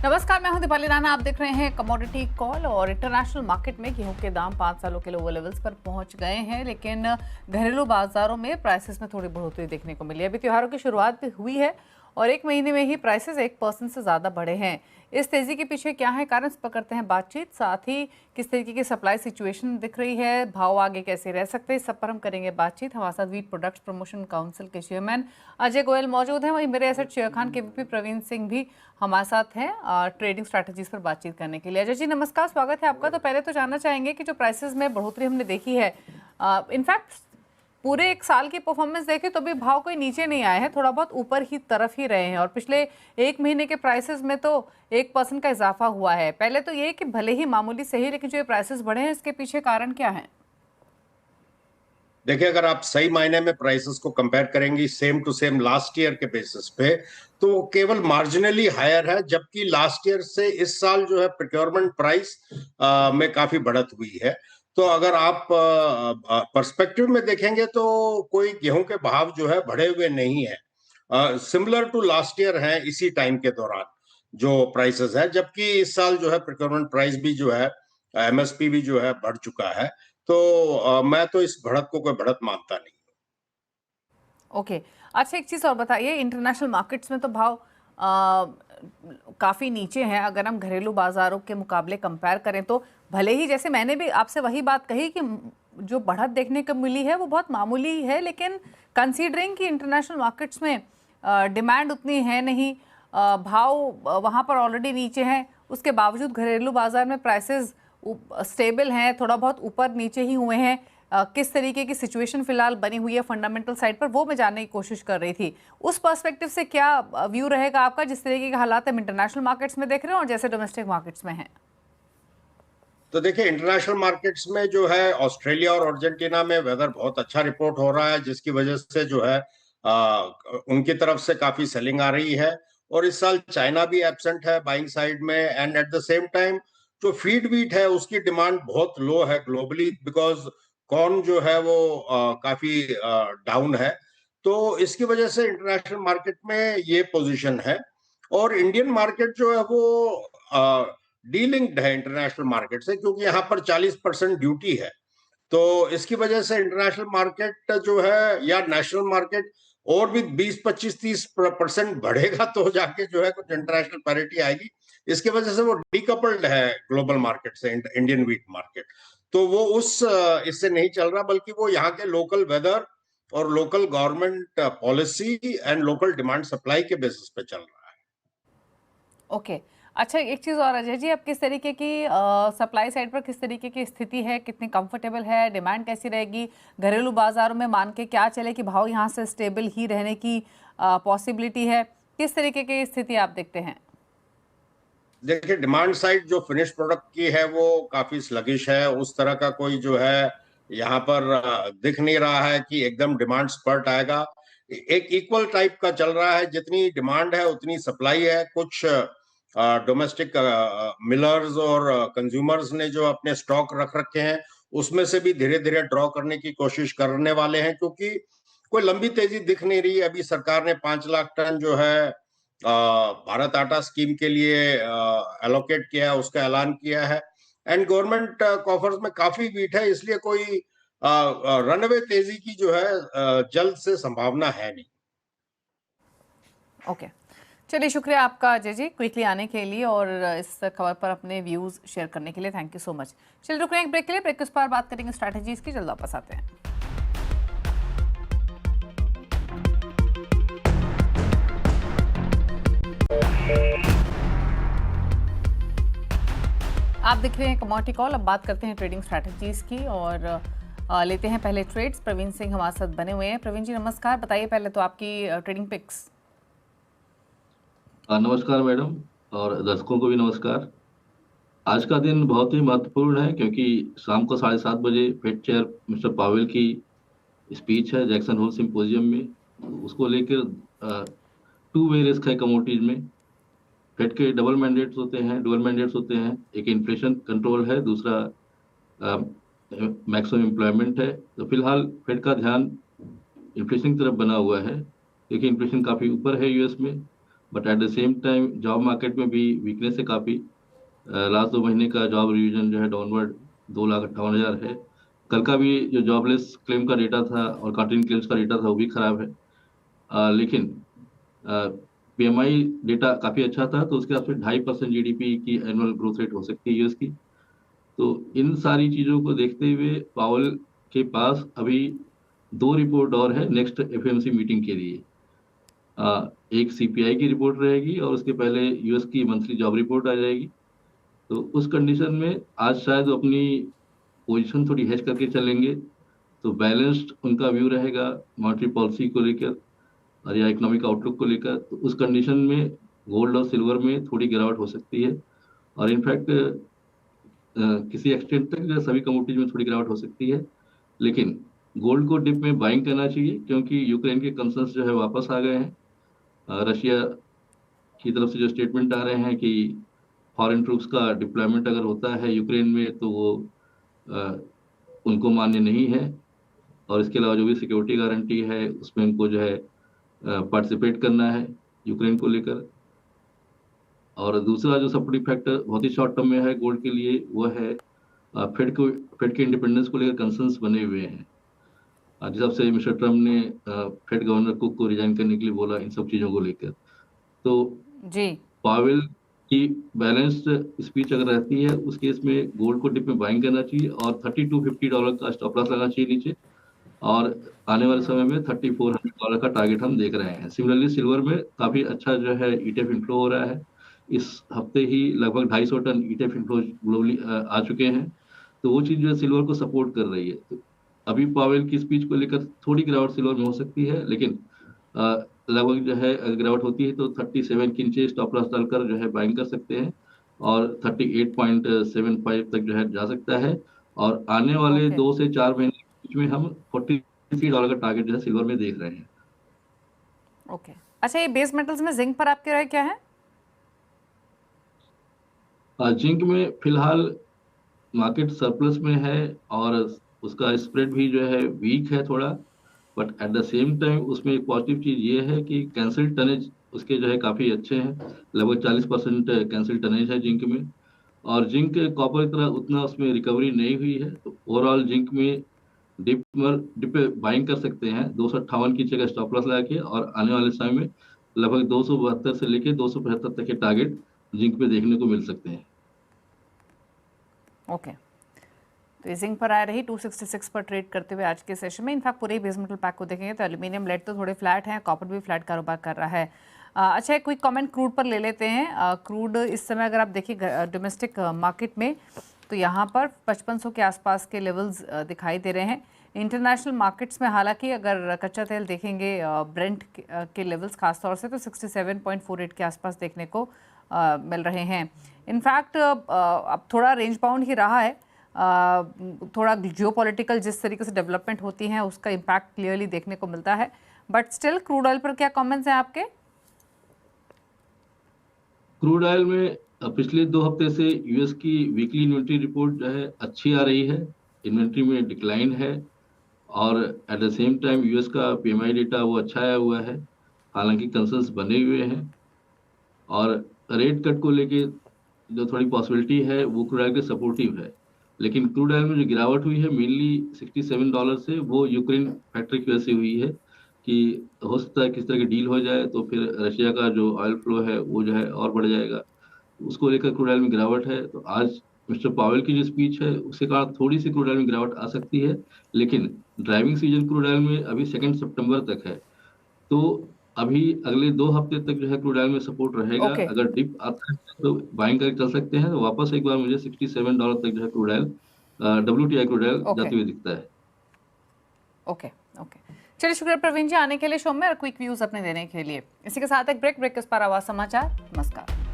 नमस्कार, मैं हूं दीपाली राणा। आप देख रहे हैं कमोडिटी कॉल। और इंटरनेशनल मार्केट में गेहूं के दाम 5 सालों के लोअर लेवल्स पर पहुंच गए हैं, लेकिन घरेलू बाजारों में प्राइसेस में थोड़ी बढ़ोतरी देखने को मिली है। अभी त्योहारों की शुरुआत भी हुई है और एक महीने में ही प्राइसेस 1% से ज़्यादा बढ़े हैं। इस तेजी के पीछे क्या है कारण, इस पर करते हैं बातचीत। साथ ही किस तरीके की सप्लाई सिचुएशन दिख रही है, भाव आगे कैसे रह सकते हैं, इस सब पर हम करेंगे बातचीत। हमारे साथ वीट प्रोडक्ट्स प्रमोशन काउंसिल के चेयरमैन अजय गोयल मौजूद हैं। वहीं मेरे एसेट शेयर खान के वीपी प्रवीण सिंह भी हमारे साथ हैं ट्रेडिंग स्ट्रैटेजीज पर बातचीत करने के लिए। अजय जी नमस्कार, स्वागत है आपका। तो पहले तो जानना चाहेंगे कि जो प्राइसेस में बढ़ोतरी हमने देखी है, इनफैक्ट पूरे एक साल की परफॉर्मेंस देखें तो भी भाव कोई नीचे नहीं आए हैं, थोड़ा बहुत ऊपर ही तरफ ही रहे हैं। और पिछले एक महीने के प्राइसेस में तो 1% का इजाफा हुआ है। पहले तो ये कि भले ही मामूली सही, लेकिन जो ये प्राइसेस बढ़े हैं इसके पीछे कारण क्या है? देखिए, अगर आप सही मायने में प्राइसेस को कंपेयर करेंगी same to same last year के बेसिस पे, तो वो केवल मार्जिनली हायर है, जबकि लास्ट ईयर से इस साल जो है प्रोक्योरमेंट प्राइस में काफी बढ़त हुई है। तो अगर आप पर्सपेक्टिव में देखेंगे तो कोई गेहूं के भाव जो है बढ़े हुए नहीं है, सिमिलर टू लास्ट ईयर है इसी टाइम के दौरान जो प्राइसेस है। जबकि इस साल जो है प्रोक्योरमेंट प्राइस भी जो है, एमएसपी भी जो है बढ़ चुका है। तो मैं तो इस बढ़त को कोई बढ़त मानता नहीं। ओके, अच्छा एक चीज़ और बताइए, इंटरनेशनल मार्केट्स में तो भाव काफ़ी नीचे हैं। अगर हम घरेलू बाजारों के मुकाबले कंपेयर करें तो भले ही, जैसे मैंने भी आपसे वही बात कही कि जो बढ़त देखने को मिली है वो बहुत मामूली है, लेकिन कंसीडरिंग कि इंटरनेशनल मार्केट्स में डिमांड उतनी है नहीं, भाव वहाँ पर ऑलरेडी नीचे हैं, उसके बावजूद घरेलू बाजार में प्राइसेस स्टेबल हैं, थोड़ा बहुत ऊपर नीचे ही हुए हैं। किस तरीके की सिचुएशन फिलहाल बनी हुई है फंडामेंटल साइड पर, वो मैं जानने की कोशिश कर रही थी। उस पर्सपेक्टिव से क्या व्यू रहेगा आपका, जिस तरीके के हालात हम इंटरनेशनल मार्केट्स में देख रहे हैं और जैसे डोमेस्टिक मार्केट्स में हैं? तो देखिए, इंटरनेशनल मार्केट्स में जो है ऑस्ट्रेलिया और अर्जेंटीना में वेदर बहुत अच्छा रिपोर्ट हो रहा है, जिसकी वजह से जो है उनकी तरफ से काफी सेलिंग आ रही है। और इस साल चाइना भी एब्सेंट है बाइंग साइड में, and at the same time जो फीड व्हीट है उसकी डिमांड बहुत लो है ग्लोबली, बिकॉज कॉर्न जो है वो काफी डाउन है। तो इसकी वजह से इंटरनेशनल मार्केट में ये पोजीशन है। और इंडियन मार्केट जो है वो डीलिंक्ड है इंटरनेशनल मार्केट से, क्योंकि यहाँ पर 40% ड्यूटी है। तो इसकी वजह से इंटरनेशनल मार्केट जो है या नेशनल मार्केट और भी 20-25-30% बढ़ेगा तो जाके जो है कुछ इंटरनेशनल पैरिटी आएगी। इसकी वजह से वो डीकपल्ड है ग्लोबल मार्केट से, इंडियन व्हीट मार्केट। तो वो उस इससे नहीं चल रहा, बल्कि वो यहाँ के लोकल वेदर और local government policy and local demand supply के बेसिस पे चल रहा है। ओके, अच्छा एक चीज़ और अजय जी, अब किस तरीके की सप्लाई साइड पर किस तरीके की स्थिति है, कितनी कंफर्टेबल है, डिमांड कैसी रहेगी घरेलू बाजारों में? मान के क्या चले कि भाव यहाँ से स्टेबल ही रहने की पॉसिबिलिटी है, किस तरीके की स्थिति आप देखते हैं? देखिए, डिमांड साइड जो फिनिश प्रोडक्ट की है वो काफी स्लगिश है। उस तरह का कोई जो है यहाँ पर दिख नहीं रहा है कि एकदम डिमांड स्पर्ट आएगा। एक इक्वल टाइप का चल रहा है, जितनी डिमांड है उतनी सप्लाई है। कुछ डोमेस्टिक मिलर्स और कंज्यूमर्स ने जो अपने स्टॉक रख रखे हैं उसमें से भी धीरे धीरे ड्रॉ करने की कोशिश करने वाले हैं, क्योंकि कोई लंबी तेजी दिख नहीं रही। अभी सरकार ने 5 लाख टन जो है भारत आटा स्कीम के लिए एलोकेट किया है, उसका ऐलान किया है। एंड गवर्नमेंट कॉफर्स में काफी वीट है, इसलिए कोई रनवे तेजी की जो है जल्द से संभावना है नहीं। ओके, चलिए शुक्रिया आपका अजय जी क्विकली आने के लिए और इस खबर पर अपने व्यूज़ शेयर करने के लिए। Thank you so much. चलिए रुक रहे हैं एक ब्रेक के लिए, ब्रेक के उस पर बात करेंगे स्ट्रैटेजीज की। जल्द वापस आते हैं। आप देख रहे हैं कमोडिटी कॉल। अब बात करते हैं ट्रेडिंग स्ट्रैटेजीज की और लेते हैं पहले ट्रेड्स। प्रवीण सिंह हमारे साथ बने हुए हैं। प्रवीण जी नमस्कार, बताइए पहले तो आपकी ट्रेडिंग पिक्स। नमस्कार मैडम, और दर्शकों को भी नमस्कार। आज का दिन बहुत ही महत्वपूर्ण है क्योंकि शाम को 7:30 बजे फेड चेयर मिस्टर पावेल की स्पीच है जैक्सन होल सिंपोजियम में। उसको लेकर टू वे रिस्क है कमोडिटीज में। फेड के डबल मैंडेट्स होते हैं, डुअल मैंडेट्स होते हैं। एक इन्फ्लेशन कंट्रोल है, दूसरा मैक्सिमम एम्प्लॉयमेंट है। तो फिलहाल फेड का ध्यान इन्फ्लेशन की तरफ बना हुआ है क्योंकि इन्फ्लेशन काफ़ी ऊपर है यूएस में। But at the same time job market में भी वीकनेस है काफ़ी। लास्ट 2 महीने का जॉब रिवीजन जो है डाउनवर्ड 2,58,000 है। कल का भी जो जॉबलेस क्लेम का डेटा था और कंटिन्यू क्लेम्स का डेटा था वो भी खराब है। लेकिन पीएमआई डेटा काफ़ी अच्छा था, तो उसके आसपास 2.5% जीडीपी की एनुअल ग्रोथ रेट हो सकती है यूएस की। तो इन सारी चीज़ों को देखते हुए पावेल के पास अभी 2 रिपोर्ट और है नेक्स्ट एफएमसी मीटिंग के लिए। एक सीपीआई की रिपोर्ट रहेगी और उसके पहले यूएस की मंथली जॉब रिपोर्ट आ जाएगी। तो उस कंडीशन में आज शायद वो अपनी पोजीशन थोड़ी हेज करके चलेंगे, तो बैलेंस्ड उनका व्यू रहेगा मॉनेटरी पॉलिसी को लेकर और या इकोनॉमिक आउटलुक को लेकर। तो उस कंडीशन में गोल्ड और सिल्वर में थोड़ी गिरावट हो सकती है और इनफैक्ट किसी एक्सटेंट तक जो सभी कमोडिटीज में थोड़ी गिरावट हो सकती है। लेकिन गोल्ड को डिप में बाइंग करना चाहिए क्योंकि यूक्रेन के कंसर्न्स जो है वापस आ गए हैं। रशिया की तरफ से जो स्टेटमेंट आ रहे हैं कि फॉरेन ट्रूप्स का डिप्लॉयमेंट अगर होता है यूक्रेन में तो वो उनको मान्य नहीं है, और इसके अलावा जो भी सिक्योरिटी गारंटी है उसमें उनको जो है पार्टिसिपेट करना है यूक्रेन को लेकर। और दूसरा जो सपोर्टिव फैक्टर बहुत ही शॉर्ट टर्म में है गोल्ड के लिए वो है फेड के इंडिपेंडेंस को लेकर कंसर्न्स बने हुए हैं। जिस हिसाब से मिस्टर ट्रम्प ने फेड गवर्नर कुक को रिजाइन करने के लिए बोला इन सब चीज़ों को लेकर, तो जी पावेल की बैलेंस्ड स्पीच अगर रहती है उस केस में गोल्ड को डिप में बाइंग करना चाहिए और $3250 का स्टॉप लॉस लगाना चाहिए नीचे, और आने वाले समय में $3400 का टारगेट हम देख रहे हैं। सिमिलरली सिल्वर में काफ़ी अच्छा जो है ईटीएफ इनफ्लो हो रहा है। इस हफ्ते ही लगभग 250 टन ईटीएफ इनफ्लो ग्लोबली आ चुके हैं, तो वो चीज़ जो है सिल्वर को सपोर्ट कर रही है। तो अभी पावेल की स्पीच को लेकर थोड़ी गिरावट सिल्वर में हो सकती है, लेकिन लगभग जो है अगर गिरावट होती है तो 37 के नीचे स्टॉप लॉस डालकर जो है बाइंग कर सकते हैं और 38.75 तक जो है जा सकता है। और आने वाले ओके 2 से 4 महीने के बीच में हम $43 का टारगेट जो है सिल्वर में देख रहे हैं। ओके। अच्छा, ये बेस मेटल्स में जिंक पर आपकी राय क्या है? जिंक में फिलहाल मार्केट सरप्लस में है और उसका स्प्रेड भी जो है वीक है थोड़ा, but at the same time उसमें एक पॉजिटिव चीज़ ये है कि कैंसिल टनेज उसके जो है काफ़ी अच्छे हैं। लगभग 40% कैंसिल टनेज है जिंक में, और जिंक कॉपर की तरह उतना उसमें रिकवरी नहीं हुई है। तो ओवरऑल जिंक में डिप बाइंग कर सकते हैं 258 की जगह स्टॉप लॉस लगा के, और आने वाले समय में लगभग 272 से लेके 275 तक के टारगेट जिंक पे देखने को मिल सकते हैं। ओके, तो ये जिंक पर आ रही 266 पर ट्रेड करते हुए आज के सेशन में। इनफैक्ट पूरे बेस मेटल पैक को देखेंगे तो एल्यूमिनियम लेड तो थोड़े फ्लैट हैं, कॉपर भी फ्लैट कारोबार कर रहा है। अच्छा, एक क्विक कमेंट क्रूड पर ले लेते हैं। क्रूड इस समय अगर आप देखिए डोमेस्टिक मार्केट में तो यहाँ पर 5500 के आसपास के लेवल्स दिखाई दे रहे हैं। इंटरनेशनल मार्केट्स में हालांकि अगर कच्चा तेल देखेंगे ब्रेंट के लेवल्स खासतौर से तो 67.48 के आसपास देखने को मिल रहे हैं। इनफैक्ट अब थोड़ा रेंज बाउंड ही रहा है। थोड़ा जियोपॉलिटिकल जिस तरीके से डेवलपमेंट होती हैं उसका इम्पैक्ट क्लियरली देखने को मिलता है, बट स्टिल क्रूड ऑयल पर क्या कमेंट्स हैं आपके? क्रूड ऑयल में पिछले 2 हफ्ते से यूएस की वीकली इन्वेंट्री रिपोर्ट जो है अच्छी आ रही है, इन्वेंट्री में डिक्लाइन है, और at the same time US का पीएमआई डेटा वो अच्छा आया हुआ है, हालांकि कंसर्न्स बने हुए हैं। और रेट कट को लेके जो थोड़ी पॉसिबिलिटी है वो क्रूड ऑयल के सपोर्टिव है, लेकिन क्रूड ऑयल में जो गिरावट हुई है मेनली $67 से, वो यूक्रेन फैक्टर की वजह से हुई है कि हो सकता है किस तरह की डील हो जाए तो फिर रशिया का जो ऑयल फ्लो है वो जो है और बढ़ जाएगा, उसको लेकर क्रूड ऑयल में गिरावट है। तो आज मिस्टर पावेल की जो स्पीच है उसके कारण थोड़ी सी क्रूड ऑयल में गिरावट आ सकती है, लेकिन ड्राइविंग सीजन क्रूड ऑयल में अभी 2 सितंबर तक है, तो अभी अगले 2 हफ्ते तक जो है क्रूड ऑयल में सपोर्ट रहेगा। ओके अगर डिप आता है तो बाइंग करके चल सकते हैं, तो वापस एक बार मुझे $67 तक जो है crude oil WTI crude oil okay जाते हुए दिखता है। ओके ओके, चलिए शुक्रिया प्रवीण जी आने के लिए शो में और क्विक व्यूज अपने देने के लिए। इसी के साथ एक ब्रेक के उस पर आवाज समाचार। नमस्कार।